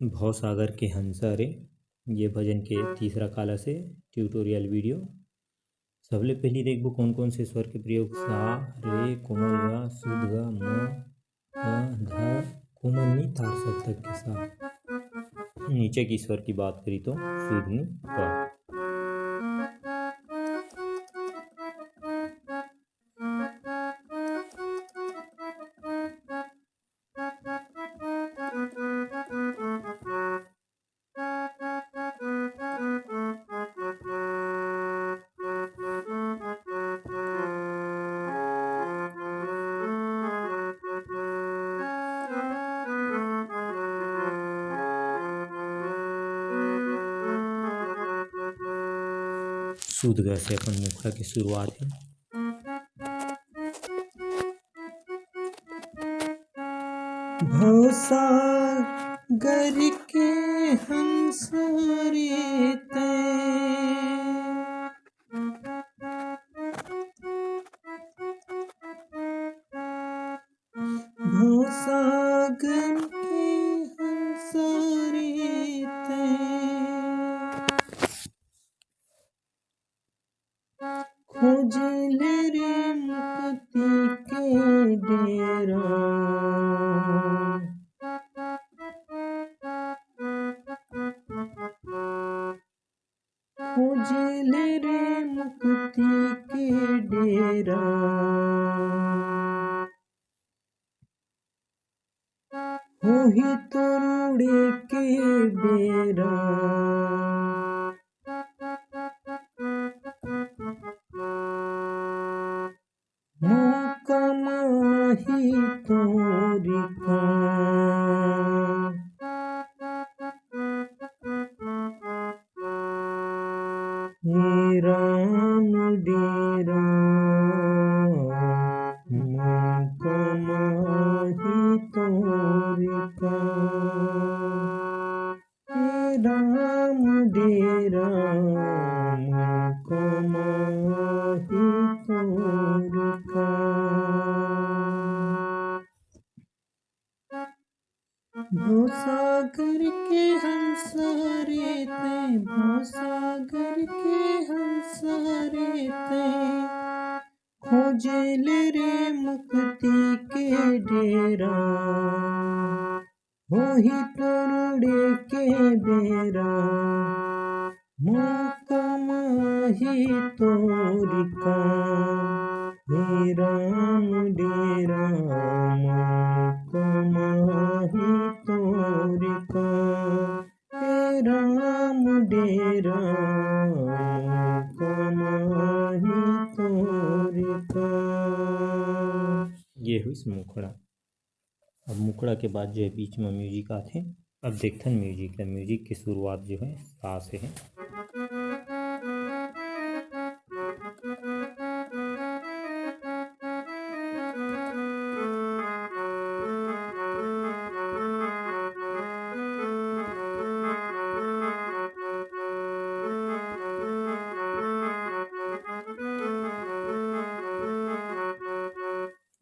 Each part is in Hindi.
भवसागर के हंसा रे, ये भजन के तीसरा काला से ट्यूटोरियल वीडियो। सबले पहली देखबो कौन कौन से स्वर के प्रयोग सा रे कोमल गा शुद्ध गा म ध कोमल नी तार सब तक के सा। नीचे की स्वर की बात करी तो शुद्ध नी प। शुद्ध ग से अपन मुखड़ा की शुरुआत है। भवसागर के हंसा रे भवसागर के हंसा रे खोजले रे मुक्ति के डेरा। खोजले रे मुक्ति के डेरा। होही तोड़े के बेरा। मौका माही तोरिका। हे राम डेरा मौका माही तोरिका। हे राम डेरा मौका माही तोरिका। भवसागर के हंसा रे भवसागर के हंसा रे खोजले रे मुक्ति के डेरा। होही तोड़े के बेरा। मौका माही तोरिका। हे राम डेरा मौका माही तोरिका। हे राम डेरा मौका माही तोरिका। ये हुई मुखड़ा। अब मुखड़ा के बाद जो है बीच में म्यूजिक आते। अब देखते हैं म्यूजिक है। म्यूजिक की शुरुआत जो है सा से है।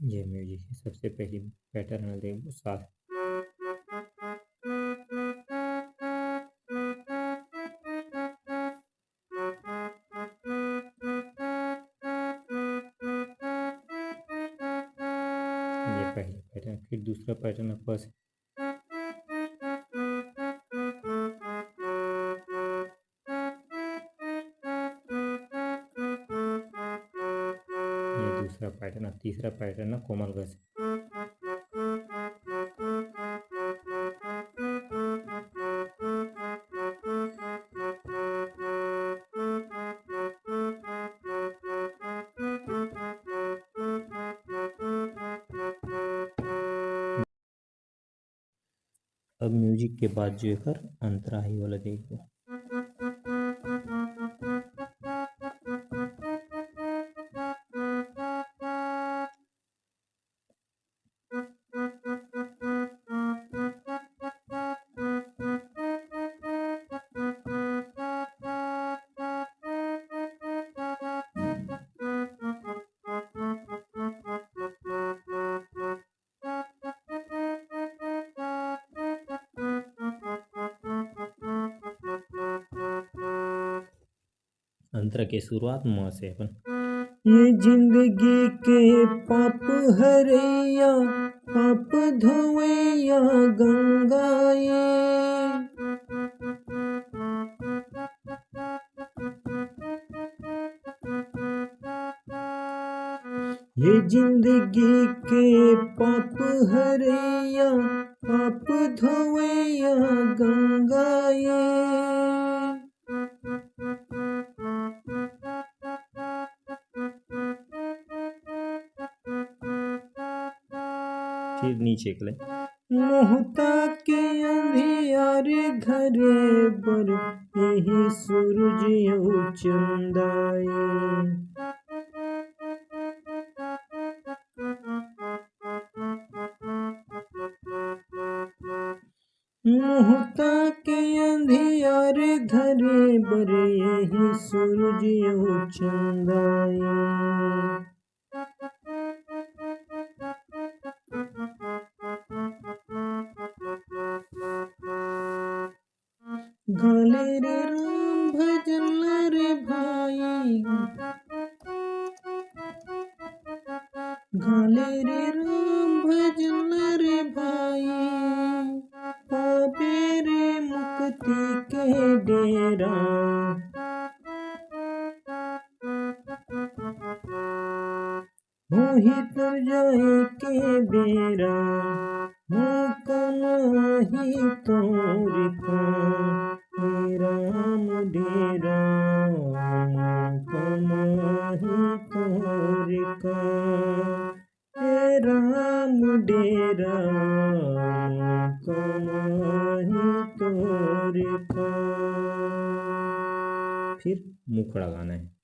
ये म्यूजिक है। सबसे पहली पैटर्न देखो सा। ये पहला पैटर्न। फिर दूसरा पैटर्न प से। ये दूसरा पैटर्न। तीसरा पैटर्न कोमल ग से। अब म्यूजिक के बाद जो है अंतराही वाला देखो। अंतरा के शुरुआत म से अपन। ये जिंदगी के पाप हरैया, पाप धोवैया गंगा ये जिंदगी के पाप हरैया, पाप धोवैया गंगा फिर नीचे के लिए मोहता के अंधियार घरे बर यही सूरज यऊ चंदाए। मोहता के अंधियार घरे बर यही सूरज यऊ चंदाए। गाले रे राम भजन रे भाई, गाले रे राम भजन रे भाई, पावे रे मुक्ति के डेरा। मोहि तर जाए के बेरा, मौका माही तोर का, हे राम डेरा मौका माही तोर का, हे राम डेरा मौका माही तोर का। फिर मुखड़ा गाना है।